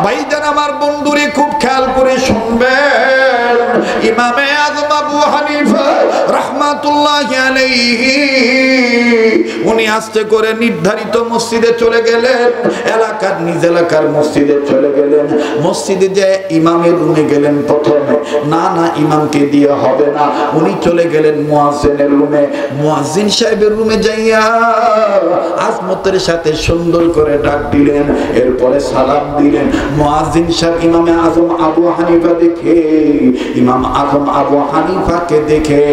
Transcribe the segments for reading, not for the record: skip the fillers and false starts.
ভাইজান আমার বন্ধুরে খুব খেয়াল করে শুনবেন, ইমামে আযম আবু হানিফা রাহমাতুল্লাহি আলাইহি উনি আস্তে করে নির্ধারিত মসজিদে চলে গেলেন, এলাকার নিজ এলাকার মসজিদে চলে গেলেন। মসজিদে যে ইমামের রুমে গেলেন প্রথমে, না না ইমামকে দিয়ে হবে না, উনি চলে গেলেন মুয়াজ্জিনের রুমে। মুয়াজ্জিন সাহেবের রুমে যাইয়া আজমতের সাথে সুন্দর করে ডাক দিলেন, এরপরে সালাম দিলেন। মুয়াজ্জিন সাহেব ইমামে আযম আবু হানিফা দেখে, ইমাম আযম আবু হানিফাকে দেখে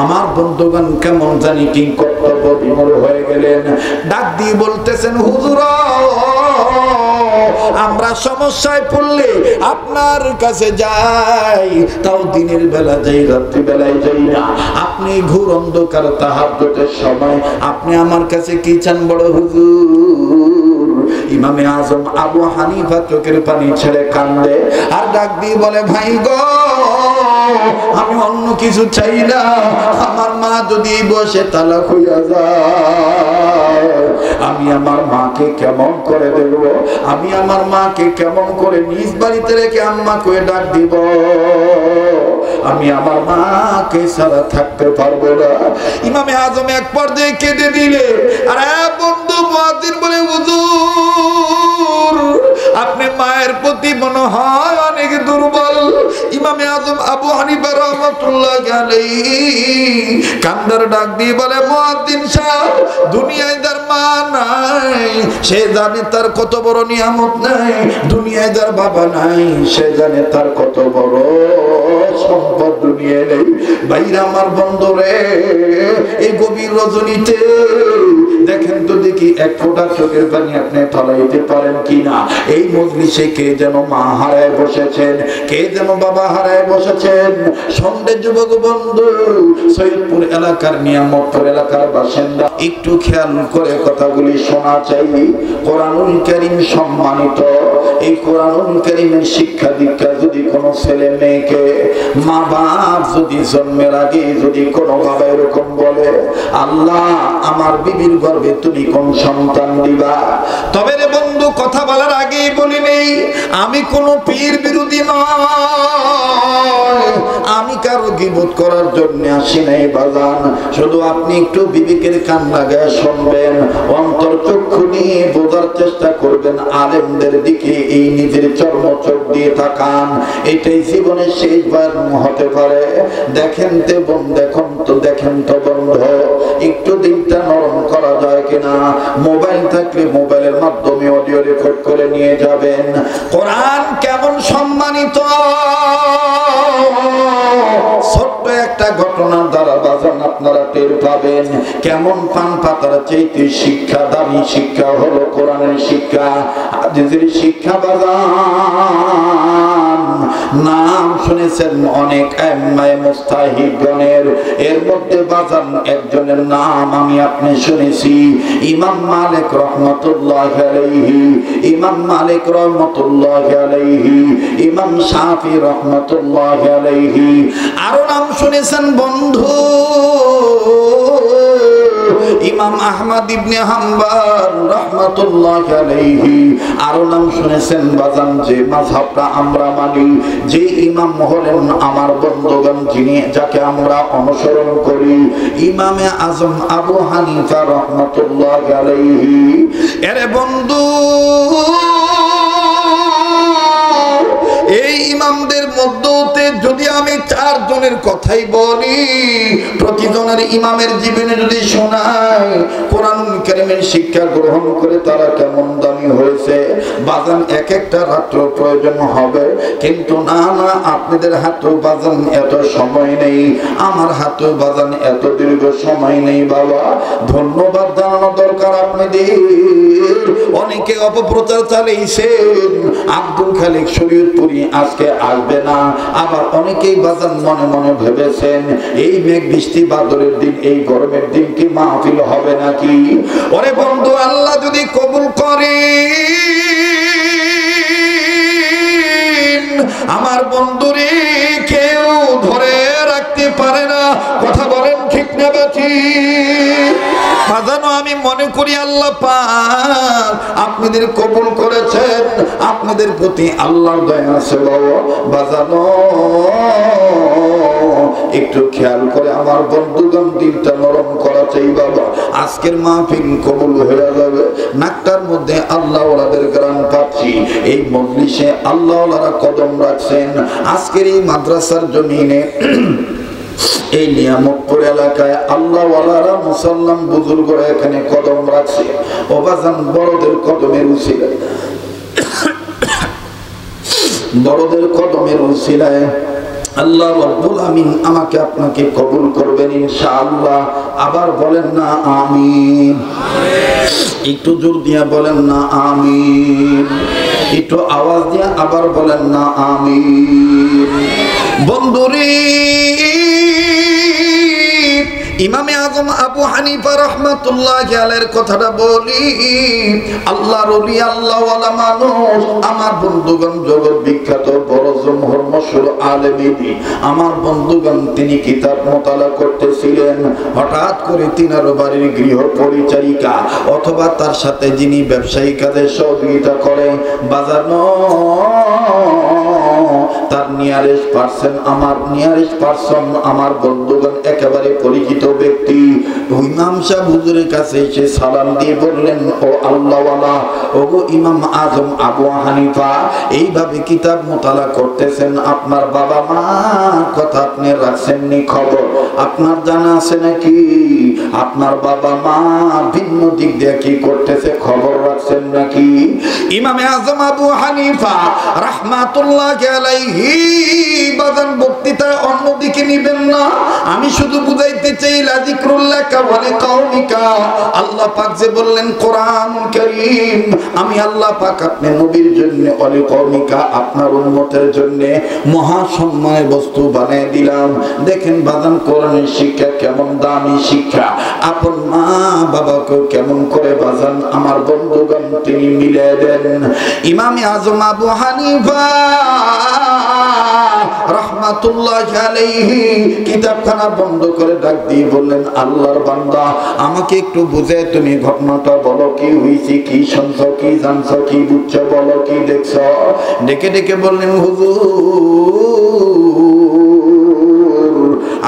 আমার বন্ধুগণ কেমন জানি কি কর্তব্য বিমূঢ় হয়ে গেলেন। ডাক দিয়ে বলতেছেন, হুজুর আমরা সমস্যায় পড়লে আপনার কাছে যাই, তাও দিনের বেলা যাই, রাত্রি বেলায় যাই না। আপনি ঘোর অন্ধকার তাহাজ্জুদের সময় আপনি আমার কাছে কি চান বড় হুজুর? ইমামে আযম আবু হানিফা চোখের পানি ছেড়ে কান্দে আর ডাক দিয়ে বলে, ভাই গো আমি অন্য কিছু চাই না, আমার মা যদি বসে তালাক হইয়া যায় আমি আমার মাকে কেমন করে দেব, আমি আমার মাকে কেমন করে নিজ বাড়িতে রেখে আম্মা কয়ে ডাক দিব, আমি আমার মাকে ছাড়া থাকতে পারবো না। ইমামে আযম এক পর্যায়ে কেঁদে দিলে, আরে বন্ধু মুয়াজ্জিন বলে, হুজুর আপনি মায়ের প্রতি মনে হয় অনেক দুর্বল। ইমামে আযম আবু হানিফা রাহমাতুল্লাহি আলাইহি কান্দার ডাক দিয়ে বলে, মুয়াজ্জিন সাহেব দুনিয়ায় যার মা নাই সে জানে তার কত বড় নিয়ামত নাই, দুনিয়ায় যার বাবা নাই সে জানে তার কত বড় সম্পদ দুনিয়ায় নেই। ভাইরা আমার বন্ধুরে, এই গভীর রজনীতে দেখেন তো দেখি এক ফোঁটা চোখের পানি আপনি ফলাইতে পারেন কিনা। এই মজলিসে কে যেন মা হারায় বসেছেন, কে যেন বাবা হারায় বসেছেন। সন্ধ্যে যুবক বন্ধু, সৈয়দপুর এলাকার নিয়ামতপুর এলাকার বাসিন্দা, একটু খেয়াল করে কথাগুলি শোনা চাই। কোরআনুল কারীম সম্মানিত, এই কোরআনুল কারীমের শিক্ষা দীক্ষা যদি কোনো ছেলে মেয়েকে মা বাপ যদি জন্মের আগে যদি কোনো বাবা এরকম বলে, আল্লাহ আমার বিবির গর্ভে তুমি কোন সন্তান দিবা, তবে রে বন্ধু কথা বলার আগেই বলি নেই আমি কোনো পীর বিরোধী নয়, আমি কারো গীবত করার জন্য আসি নাই বাজান। শুধু আপনি একটু বিবেকের কান লাগায় শুনবেন, অন্তর চক্ষু নিয়ে বোঝার চেষ্টা করবেন, আলেমদের দিকে এই নিজের চর্ম চোখ দিয়ে তাকান, এটাই জীবনের শেষবার হতে পারে। দেখেন তো দেখেন তো বন্ধু, একটু দিনটা নরম করা যায় কিনা। মোবাইল থাকলে মোবাইলের মাধ্যমে অডিও রেকর্ড করে নিয়ে যাবেন। কোরআন কেমন সম্মানিত, ছোট্ট একটা ঘটনার দ্বারা বাজান আপনারা টের পাবেন কেমন পান পাতার চাইতে শিক্ষা দামি শিক্ষা হলো কোরআনের শিক্ষা, হাদিসের শিক্ষা। বাজান নাম শুনেছেন অনেক আইম্মায়ে মুস্তাহিদগণের, এর মধ্যে বাজান একজনের নাম আমি আপনি শুনেছি, ইমাম মালিক রহমাতুল্লাহি আলাইহি, ইমাম মালিক রহমাতুল্লাহি আলাইহি, ইমাম শাফি রহমাতুল্লাহি আলাইহি। আরো নাম শুনেছেন বন্ধু, ইমাম আহমদ ইবনে হাম্বল রাহমাতুল্লাহি আলাইহি। আরো নাম শুনেছেন বাজান যে মাযহাবটা আমরা মানি, যে ইমাম হলেন আমার বন্ধুগণ যিনি যাকে আমরা অনুসরণ করি, ইমামে আযম আবু হানিফা রাহমাতুল্লাহি আলাইহি। এরে বন্ধু, এই ইমামদের মধ্যে যদি আমি চারজনের কথাই বলি, প্রতিজনের ইমামের জীবনে যদি শোনাই কোরআনুল কারীমের শিক্ষা গ্রহণ করে তারা কেমন দামি হয়েছে, বাজান এক একটা রাত্র প্রয়োজন হবে। কিন্তু না না, আপনাদের হাতেও বাজান এত সময় নেই, আমার হাতেও বাজান এত দীর্ঘ সময় নেই বাবা। ধন্যবাদ জানানো দরকার আপনাদের। অনেকে অপপ্রচার চালিয়েছেন, আব্দুল খালিক শরীয়তপুরী আজকে আসবে না, আবার অনেকেই বাজান মনে মনে ভেবেছেন এই মেঘ বৃষ্টি বাদলের দিন এই গরমের দিন কি মাহফিল হবে নাকি। ওরে বন্ধু, আল্লাহ যদি কবুল করে আমার বন্ধুরে কেউ ধরে রাখতে পারে না। কথা বলেন ঠিক না বেঠিক? বাজানো আমি মনে করি আল্লাহ পাক আপনাদের কবুল করেছেন, আপনাদের প্রতি আল্লাহর দয়া আছে বাবা। বাজানো একটু খেয়াল করে আমার বন্ধুগণ দিলটা নরম করা চাই বাবা। আজকের মাহফিল কবুল হয়ে যাবে, নাকটার মধ্যে আল্লাহ ওয়ালাদের গ্রাম পাচ্ছি। এই মজলিসে আল্লাহ ওয়ালারা কদম রাখছেন। আজকের এই মাদ্রাসার জমিনে এই নিয়ামতপুর এলাকায় আল্লাহ ওয়ালারা মুসলমান বুজুর্গরা এখানে কদম রাখছে। ওবাজান বড়দের কদমের উসিলায়, বড়দের কদমের উসিলায় আল্লাহ রাব্বুল আমিন আমাকে আপনাকে কবুল করবেন ইনশাআল্লাহ। আবার বলেন না আমিন। একটু জোর দিয়া বলেন না আমিন। একটু আওয়াজ দিয়া আবার বলেন না আমিন। বন্ধুরে, ইমামে আজম আবু হানিফা রাহমাতুল্লাহি আলাইহির কথাটা বলি। আল্লাহর ওলি, আল্লাহ ওয়ালা মানুষ, আমার বন্ধুগণ জগৎ বিখ্যাত বড় জমহুর মশহুর আলেম। আমার বন্ধুগণ তিনি কিতাব মোতালা করতেছিলেন, হঠাৎ করে তিনার বাড়ির গৃহ পরিচারিকা অথবা তার সাথে যিনি ব্যবসায়ী কাজে সহযোগিতা করেন বাজানো তার নিয়ারেস্ট পারসন আমার বন্ধুগণ একেবারে পরিচিত ব্যক্তি ইমাম সাহেব হুজুরের কাছে এসে সালাম দিয়ে বললেন, ও আল্লাহওয়ালা, ও গো ইমাম আজম আবু হানিফা, এইভাবে কিতাব মোতালা করতেছেন, আপনার বাবা মা কথা আপনি রাখছেননি খবর? আপনার জানা আছে নাকি আপনার বাবা মা ভিন্ন দিক দিয়ে কি করতেছে খবর রাখছেন নাকি? ইমামে আজম আবু হানিফা রাহমাতুল্লাহি আলাইহি বাজান বক্তৃতা অন্যদিকে নিবেন না, আমি শুধু বুঝাইতে চাই লাযিকরুল্লাহ ওয়া লিকাউমিকা। আল্লাহ পাক যে বললেন কোরআনুল কারীম, আমি আল্লাহ পাক আপনার নবীর জন্য ওয়া লিকাউমিকা আপনার উম্মতের জন্য মহা সম্মানের বস্তু বানিয়ে দিলাম। দেখেন বাজান কোরআনের শিক্ষা কেমন দামি শিক্ষা, আপন মা বাবাকে কেমন করে বাজান আমার বন্ধুগণ তিনি মিলে দেন। ইমামে আজম আবু হানিফা রাহমাতুল্লাহি আলাইহি কিতাবখানা বন্ধ করে ডাক দিয়ে বললেন, আল্লাহর বান্দা আমাকে একটু বুঝে তুমি ঘটনাটা বলো, কি হয়েছে, কি শুনছো, কি জানছো, কি বুঝছো, বলো কি দেখছো। ডেকে ডেকে বললেন, হুজুর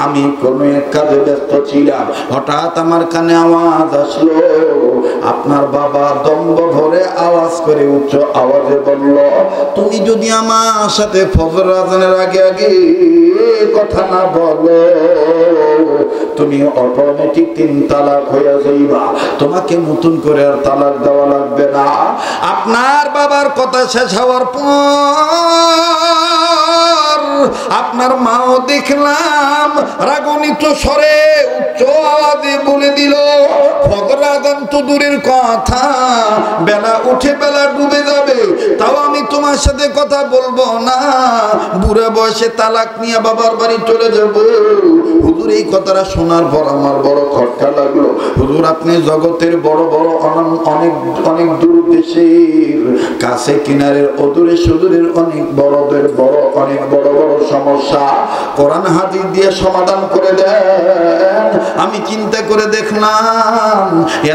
আমি কোনো এক কাজে ব্যস্ত ছিলাম, হঠাৎ আমার কানে আওয়াজ আসলো, আপনার বাবা দম্ভ ভরে আওয়াজ করে উচ্চ আওয়াজে বলল, তুমি যদি আমার সাথে ফজর আজানের আগে আগে কথা না বলো তুমি অটোমেটিক 3 তালাক হয়ে যাইবা, তোমাকে নতুন করে আর তালাক দেওয়া লাগবে না। আপনার বাবার কথা শেষ হওয়ার পর আপনার মাও দেখলাম রাগান্বিত স্বরে উচ্চ আওয়াজে বলে দিল, ফজর আযান তো দূরের কথা, বেলা উঠে বেলা ডুবে যাবে, তাও আমি তোমার সাথে কথা বলবো না, বুড়া বয়সে তালাক নিয়ে বাবার বাড়ি চলে যাব। হুজুর এই কথাটা শোনার পর আমার বড় খটকা লাগলো। হুজুর আপনি জগতের বড় বড় অনেক অনেক দূর দেশের কাছে কিনারের অদূরে সুদূরের অনেক বড়দের বড় অনেক বড় বড় সমস্যা কোরআন হাদিস দিয়ে সমাধান করে দেন। আমি চিন্তা করে দেখলাম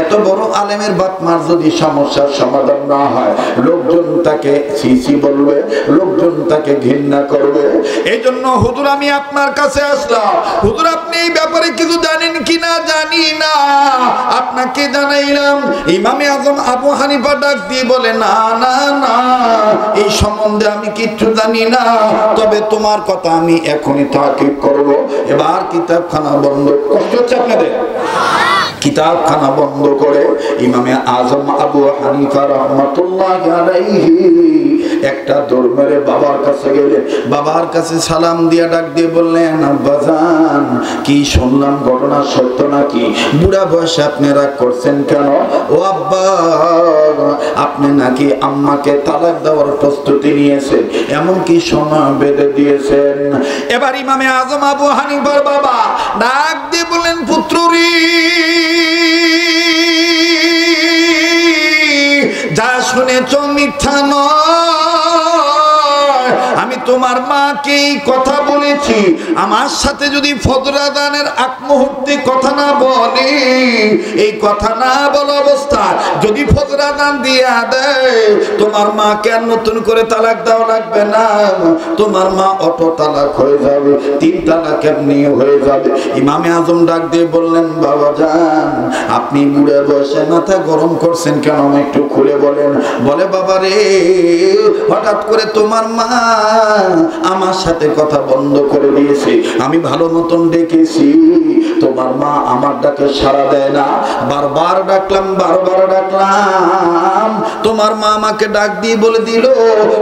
এত বড় আলেমের বাতমার যদি সমস্যার সমাধান না হয়, লোকজন তাকে সিসি বলবে, লোকজন তাকে ঘৃণা করবে। এই জন্য হুজুর আমি আপনার কাছে আসলাম। হুজুর আপনি এই ব্যাপারে কিছু জানেন কিনা জানি না, আপনাকে জানাইলাম। ইমামে আজম আবু হানিফা ডাক দিয়ে বলে, না না না, এই সম্বন্ধে আমি কিচ্ছু জানি না, তবে তোমার কথা আমি এখনই তাকিদ করব। এবার কিতাবখানা বন্ধ, কষ্ট হচ্ছে আপনাদের? কিতাবখানা বন্ধ করে ইমামে আজম আবু হানিফা রাহমাতুল্লাহি আলাইহি একটা দৌড় মেরে বাবার কাছে গেলেন। বাবার কাছে সালাম দিয়া ডাক দিয়ে বললেন, আব্বাজান কি শুনলাম ঘটনা সত্য নাকি? বুড়া বয়সে আপনি রাগ করছেন কেন? ও আব্বা আপনি নাকি আম্মাকে তালাক দেওয়ার প্রস্তুতি নিয়েছেন, এমনকি সময় বেঁধে দিয়েছেন। এবার ইমামে আজম আবু হানিফার বাবা ডাক দিয়ে বললেন, পুত্ররি যা শুনেছ মিথ্যা নয়, আমি তো তোমার মাকে কথা বলেছি, আমার সাথে যদি ফজর আযানের আগ মুহূর্তে কথা না বলে, এই কথা না বলা অবস্থা যদি ফজর আযান দিয়া দেয়, তোমার মাকে আর নতুন করে তালাক দেওয়া লাগবে না, তোমার মা অটো তালাক হয়ে যাবে, 3 তালাক এমনি হয়ে যাবে। ইমামে আজম ডাক দিয়ে বললেন, বাবা যান, আপনি বুড়ে বসে মাথা গরম করছেন কেন, একটু খুলে বলেন। বলে, বাবা রে, হঠাৎ করে তোমার মা আমার সাথে কথা বন্ধ করে দিয়েছে, আমি ভালো মতন ডেকেছি, তোমার মা আমার ডাকে সাড়া দেয় না, বারবার ডাকলাম, তোমার মা আমাকে ডাক দিয়ে বলে দিল,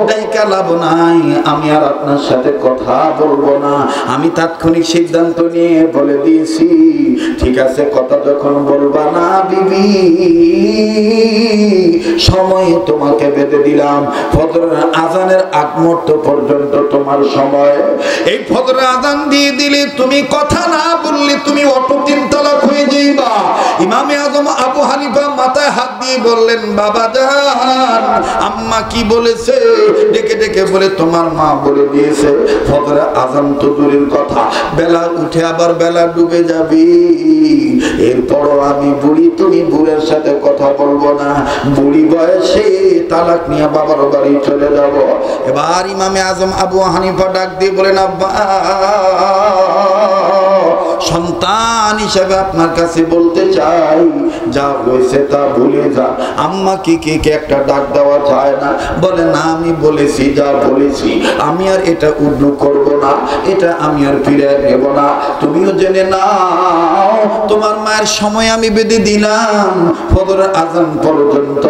ডাইকা লাভ নাই, আমি আর আপনার সাথে কথা বলবো না। আমি তাৎক্ষণিক সিদ্ধান্ত নিয়ে বলে দিয়েছি, ঠিক আছে, কথা যখন বলবা না বিবি, সময় তোমাকে বেঁধে দিলাম, ফজরের আযানের আগ মুহূর্ত পর্যন্ত তোমার সময়। এই ফজরের আযান দিয়ে দিলে, তুমি কথা না বললে তুমি অটো 3 তালাক হয়ে যাইবা। ইমামে আজম আবু হানিফা মাথায় হাত দিয়ে বললেন, বাবা জান, আম্মা কি বলেছে? ডেকে ডেকে বলে, তোমার মা বলে দিয়েছে ফজরের আযান তো দূরের কথা, বেলা উঠে আবার বেলা ডুবে যাবে, এরপরও আমি বুড়ি, তুমি বুড়ের সাথে কথা বলবো না, বুড়ি বয়সে তালাক নিয়ে বাবার বাড়ি চলে যাব। এবার ইমামে আজম আবু হানিফা ডাক দিয়ে বলেন, আব্বা, সন্তান হিসেবে আপনার কাছে বলতে চাই, যা হয়েছে তা ভুলে যা। আম্মা কি একটা ডাক দেওয়া যায় না? বলে, না, আমি বলেছি যা বলেছি, আমি আর এটা উল্লু করব না, এটা আমি আর ফিরে নেব না। তুমিও জেনে নাও, তোমার মায়ের সময় আমি বেঁধে দিলাম ফজরের আযান পর্যন্ত।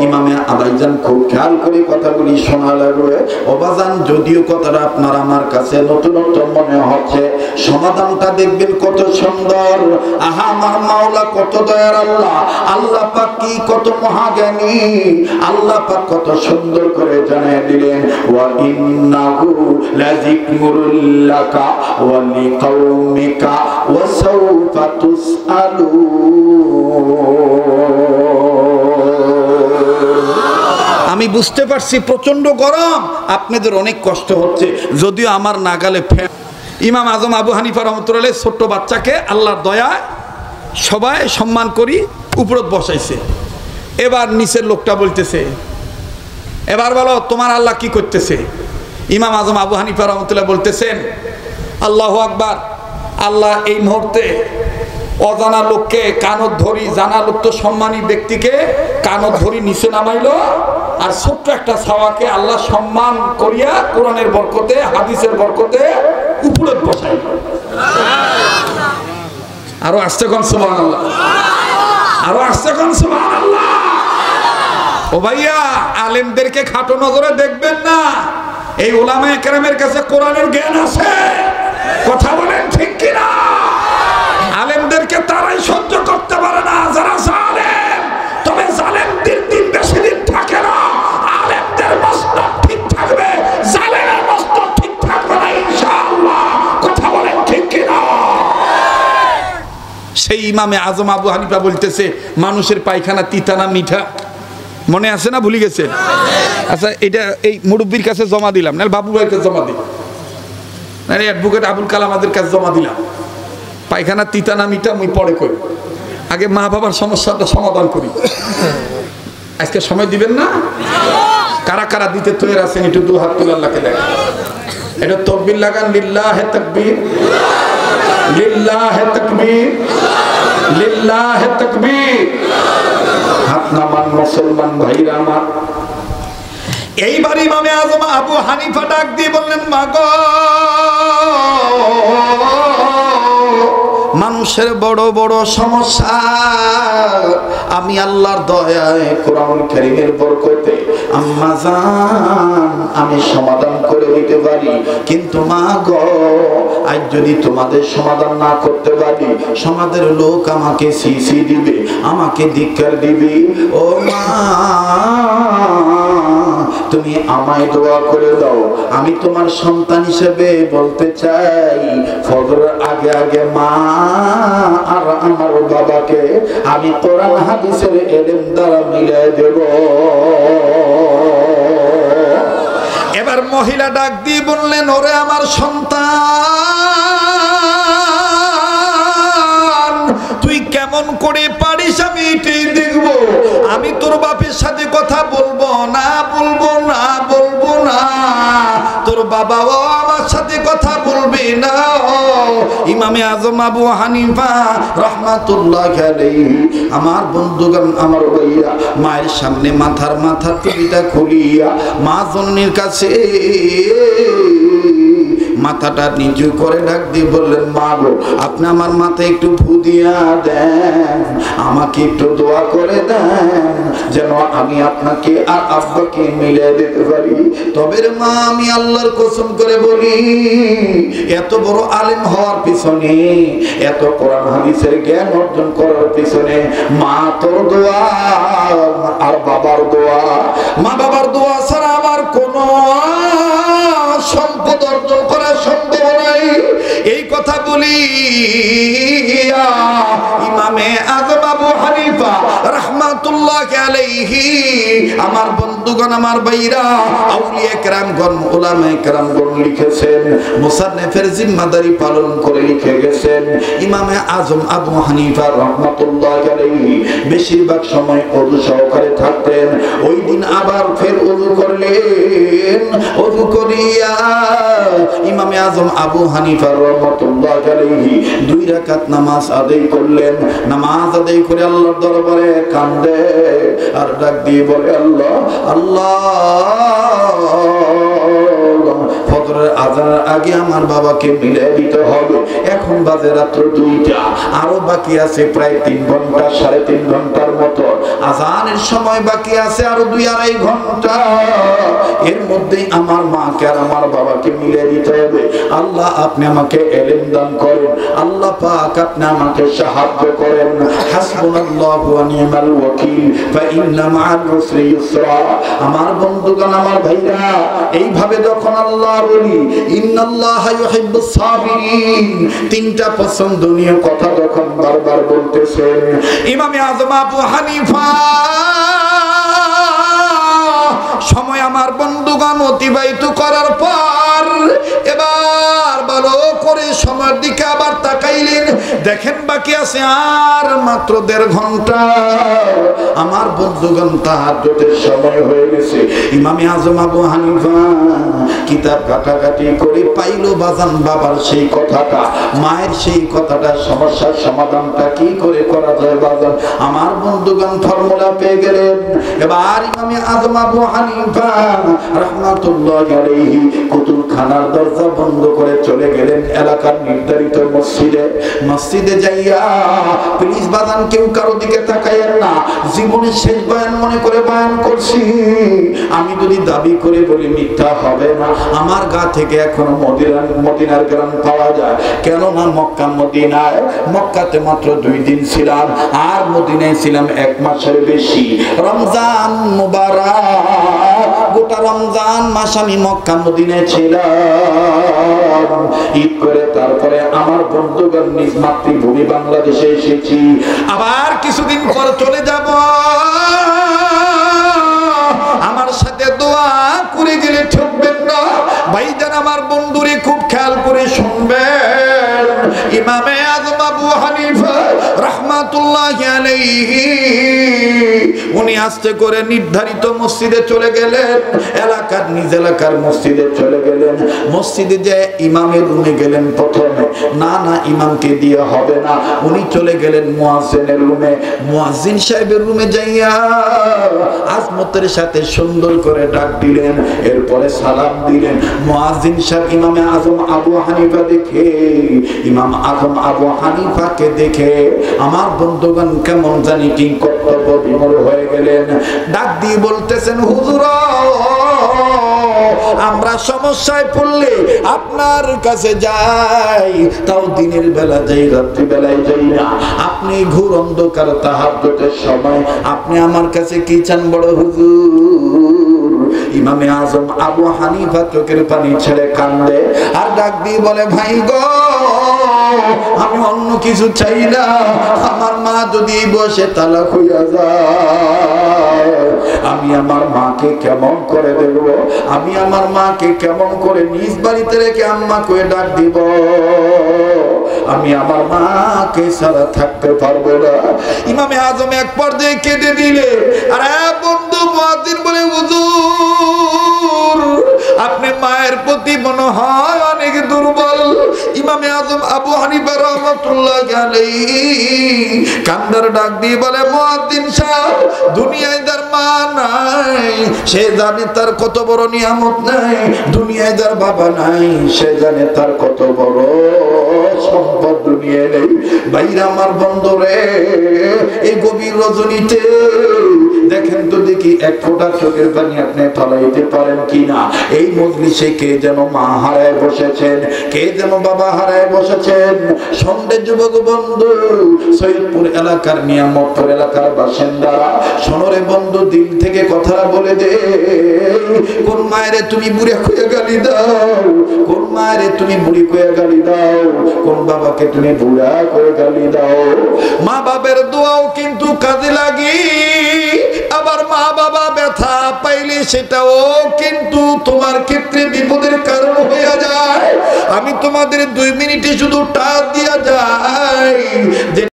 ইমামে আলাইজান খুব খেয়াল করে কথাগুলি শোনা লাগবে। ওবাজান, যদিও কথাটা আপনার আমার কাছে নতুনত্ব মনে হচ্ছে, সমাধানটা দেখবেন কত সুন্দর। আহা, আমার মাওলা কত দয়ার আল্লাহ, আল্লাহ পাক কি কত মহাজ্ঞানী, আল্লাহ পাক কত সুন্দর করে জানিয়ে দিলেন, ওয়া ইন্নাহু লাযিকরুল লাকা ওয়া লিকাওমিকা ওয়া সাওফা তুসআলুন। আমি বুঝতে পারছি প্রচন্ড গরম, আপনাদের অনেক কষ্ট হচ্ছে, যদিও আমার নাগালে ফ্যান। ইমাম আজম আবু হানিফা রহমতুল্লাহ ছোট্ট বাচ্চাকে আল্লাহর দয়ায় সবাই সম্মান করি উপরত বসাইছে। এবার নিচের লোকটা বলতেছে, এবার বলো তোমার আল্লাহ কি করতেছে? ইমাম আজম আবু হানিফা রহমতুল্লাহ বলতেছেন, আল্লাহু আকবার, আল্লাহ এই মুহূর্তে অজানা লোককে কানত ধরি, জানা লোক তো সম্মানী ব্যক্তিকে কানত ধরি নিচে নামাইলো, আর ছোট্ট একটা ছাওয়াকে আল্লাহ সম্মান করিয়া কোরআনের বরকতে, হাদিসের বরকতে উপরে বসাই। আরো আসছে কোন সুবহানাল্লাহ, আরো আসছে কোন সুবহানাল্লাহ। ও ভাইয়া, আলেমদেরকে খাটো নজরে দেখবেন না, এই উলামায়ে কেরামের কাছে কোরআনের জ্ঞান আছে, কথা বলেন ঠিক কিনা? আলেমদেরকে তারাই সহ্য করতে পারে না যারা জালেম, তবে জালেমদের দিন বেশি দিন থাকে না, আলেমদের মস্তক ঠিক থাকবে, জালেমের মস্তক ঠিক থাকবে না ইনশাআল্লাহ, কথা বলেন ঠিক কিনা? সেই ইমামে আজম আবু হানিফা বলতেছে, মানুষের পায়খানা তিতা না মিঠা, মনে আছে না, ভুলে গেছে? আচ্ছা, এটা এই মুরব্বির কাছে জমা দিলাম, না বাবু ভাইয়ের কাছে জমা দিই, না অ্যাডভোকেট আবুল কালামাদের কাছে জমা দিলাম, পায়খানা তিতা না মিঠা মুই পরে করি, আগে মা বাবার সমস্যাটা সমাধান করি। আজকে সময় দিবেন না? কারা কারা দিতে তৈরি আছেন একটু দু হাত তুলে আল্লাহকে দেখ। এটা তাকবীর লাগান, লিল্লাহে তাকবীর, লিল্লাহে তাকবীর, লিল্লাহে তাকবীর। হাত নামান মুসলমান ভাইরা আমার। এইবার ইমামে আজম আবু হানিফা ডাক দিয়ে বললেন, মাগো, মানুষের বড় বড় সমস্যা আমি আল্লাহর দয়ায় কোরআন কারীমের বরকতে আম্মা জান আমি সমাধান করে দিতে পারি, কিন্তু মা গো, আজ যদি তোমাদের সমাধান না করতে পারি, সমাজের লোক আমাকে সিসি দিবে, আমাকে ধিক্কার দিবে। ও মা, তুমি আমায় দোয়া করে দাও, আমি তোমার সন্তান হিসেবে বলতে চাই, ফজরের আগে আগে মা আর আমার বাবাকে আমি কোরআন হাদিসের ইলম দ্বারা মিলাই দেব। এবার মহিলা ডাক দিয়ে বললেন, ওরে আমার সন্তান, তুই কেমন করে পারিস আমি এটাই দেখবো। আমি তোর বাপের সাথে কথা বলবো না, বলবো না, বলবো না। তোর বাবাও আমার সাথে কথা বলবে না। ইমামে আজম আবু হানিফা রাহমাতুল্লাহি আলাইহি, আমার বন্ধুগণ, আমার ভাইয়া, মায়ের সামনে মাথার টুপিটা খুলিয়া মা জননীর কাছে মাথাটা নিচু করে ডাক দিয়ে বললেন, মা গো, আপনি আমার মাথায় একটু ফু দিয়া দেন, আমাকে একটু দোয়া করে দেন যেন আমি আপনাকে আর আব্বাকে মিলিয়ে দিতে পারি। তবে রে মা, আমি আল্লাহর কসম করে বলি, এত বড় আলেম হওয়ার পিছনে, এত কোরআন হাদিসের জ্ঞান অর্জন করার পিছনে মা তোর দোয়া আর বাবার দোয়া, মা বাবার দোয়া ছাড়া আমার কোনো সম্পদ অর্জন করা সম্ভব নাই। এই কথা বলি ইমামে আজম আবু হানিফা রাহমাতুল্লাহি আলাইহি, আমার বন্ধুগণ, আমার ভাইরা, আউলিয়া কেরামগণ, উলামা কেরামগণ লিখেছেন, মুসান্নিফের জিম্মাদারি পালন করে লিখে গেছেন, ইমামে আজম আবু হানিফা রাহমাতুল্লাহি আলাইহি বেশিরভাগ সময় ওযু সহকারে থাকতেন। ওই দিন আবার ফের ওযু করলেন। ওযু করিয়া ইমামে আজম আবু হানিফা রাহমাতুল্লাহি আলাইহি 2 রাকাত নামাজ আদায় করলেন। নামাজ আদায় করে আল্লাহর দরবারে কান্দে আর ডাক দিয়ে বলে, আল্লাহ আল্লাহ, ফজরের আজানের আগে আমার বাবাকে মিলিয়ে দিতে হবে। এখন বাজে রাত্র 2টা, আরো বাকি আছে প্রায় 3 ঘন্টা, 3.5 ঘন্টার মতো। আজানের সময় বাকি আছে আরো 2-2.5 ঘন্টা। এর মধ্যেই আমার মাকে আর আমার বাবাকে মিলিয়ে দিতে হবে। আল্লাহ, আপনি আমাকে ইলম দান করেন। আল্লাহ পাক, আপনি আমাকে সাহায্য করেন। হাসবুনাল্লাহু ওয়া নি'মাল ওয়াকিল, ফা ইন্না মা'আল উসরি ইউসরা। আমার বন্ধুগণ, আমার ভাইরা, এইভাবে যখন আল্লাহ বলি ইন্নাল্লাহা ইউহিব্বুস সাবিরিন, 3টা পছন্দনীয় কথা যখন বারবার বলতেছেন, ইমামে আজম আবু হানিফা সময় আমার বন্ধুগণ অতিবাহিত করার পর এবার ভালো করে সময়ের দিকে আবার তাকাইলেন, দেখেন বাকি আছে আর মাত্র 1.5 ঘন্টা। আমার বন্ধুগণ, তাহাজ্জুদের সময় হয়ে গেছে। ইমামে আজম আবু হানিফা কিতাব ঘাটাঘাটি করে পাইলো বাজান বাবার সেই কথাটা, মায়ের সেই কথাটা, সমস্যার সমাধানটা কি করে করা যায় বাজান। আমার বন্ধুগণ ফর্মুলা পেয়ে গেলেন। এবার ইমামে আজম আবু হানিফা রাহমাতুল্লাহি আলাইহি কুতুবখানার দরজা বন্ধ করে চলে গেলেন এলাকার নির্ধারিত মসজিদে যাইয়া, প্লিজ বাজান কেউ কারো দিকে তাকায়েন না, জীবনের শেষ বয়ান মনে করে বয়ান করছি। আমি যদি দাবি করে বলি মিথ্যা হবে না। আমার গা থেকে এখনো মদিনার গ্রাম পাওয়া যায়। কেননা মক্কাতে মাত্র 2 দিন ছিলাম, আর মদিনায় ছিলাম 1 মাসের বেশি। রমজান মুবারক, গোটা রমজান মাস আমি মক্কা মদিনায় ছিলাম। ঈদ করে তারপরে আমার বন্ধুগণ নিজ মাতৃভূমি বাংলাদেশে এসেছি। আবার কিছুদিন পর চলে যাব। আমার সাথে দোয়া করে গেলে ঠকবেন না ভাইজান, আমার বন্ধুরে খুব খেয়াল করে শুনবেন। ইমামে আজম আবু হানিফা রাহমাতুল্লাহি আলাইহি উনি আস্তে করে নির্ধারিত মসজিদে চলে গেলেন, নিজ এলাকার মসজিদে চলে গেলেন। মসজিদে যে ইমামের রুমে গেলেন প্রথমে, না ইমামকে দিয়ে হবে না, উনি চলে গেলেন মুয়াজ্জিনের রুমে। মুয়াজ্জিন সাহেবের রুমে যাইয়া আজমতের সাথে সুন্দর করে ডাক দিলেন, এরপরে সালাম দিলেন। মুয়াজ্জিন সাহেব ইমামে আজম আবু হানিফা দেখে, ইমাম আজম আবু হানিফাকে দেখে আমার বন্ধুগণ কেমন জানি কি কর্তব্য বিমূঢ় হয়ে গেলেন। ডাক দিয়ে বলতেছেন, হুজুর, আমরা সমস্যায় পড়লে আপনার কাছে যাই, তাও দিনের বেলা যাই, রাত্রি বেলায় যাই না। আপনি ঘোর অন্ধকার তাহাজ্জুদের সময় আপনি আমার কাছে কি চান বড় হুজুর? ইমামে আজম আবু হানিফা চোখের পানি ছেড়ে কান্দে আর ডাক দিয়ে বলে, ভাই গো, আমি অন্য কিছু চাই না, আমার মা যদি বসে তালাক হইয়া যায়, আমি আমার মাকে কেমন করে দেখবো, আমি আমার মাকে কেমন করে নিজ বাড়িতে রেখে আম্মা করে ডাক দিব, আমি আমার মাকে ছাড়া থাকতে পারবো না। ইমামে আজম এক পর্যায়ে কেঁদে দিলে, আরে বন্ধু মুয়াজ্জিন বলে, হুজুর আপনি মায়ের প্রতি মনে হয় অনেক দুর্বল। ইমামে আজম আবু হানিফা রাহমাতুল্লাহি আলাইহি কান্দার ডাক দিয়ে বলে, মুয়াজ্জিন সাহেব, দুনিয়ায় যার মা নাই সে জানে তার কত বড় নিয়ামত নাই, দুনিয়ায় যার বাবা নাই সে জানে তার কত বড় সম্পদ দুনিয়ায় নেই। ভাইরা আমার বন্ধুরে, এই গভীর রজনীতে দেখেন তো দেখি এক ফোঁটা চোখের পানি আপনি ফলাইতে পারেন কিনা। এই মজলিসে কে যেন মা হারায় বসেছেন, কে যেন বাবা হারায় বসেছেন। সন্ধ্যে যুবক বন্ধু, সৈয়দপুর এলাকার নিয়ামতপুর এলাকার বাসিন্দারা শোনরে বন্ধু, দিল থেকে কথাটা বলে দে, কোন মায়েরে তুমি বুড়ে খুঁয়ে গালি দাও, কোন মায়েরে তুমি বুড়ি খুঁয়ে গালি দাও, কোন বাবাকে তুমি বুড়া করে গালি দাও। মা বাবার দোয়াও কিন্তু কাজে লাগি, আবার মা বাবা ব্যথা পাইলে সেটাও কিন্তু তোমার ক্ষেত্রে বিপদের কারণ হয়ে যায়। আমি তোমাদের 2 মিনিটে শুধু টাচ দিয়া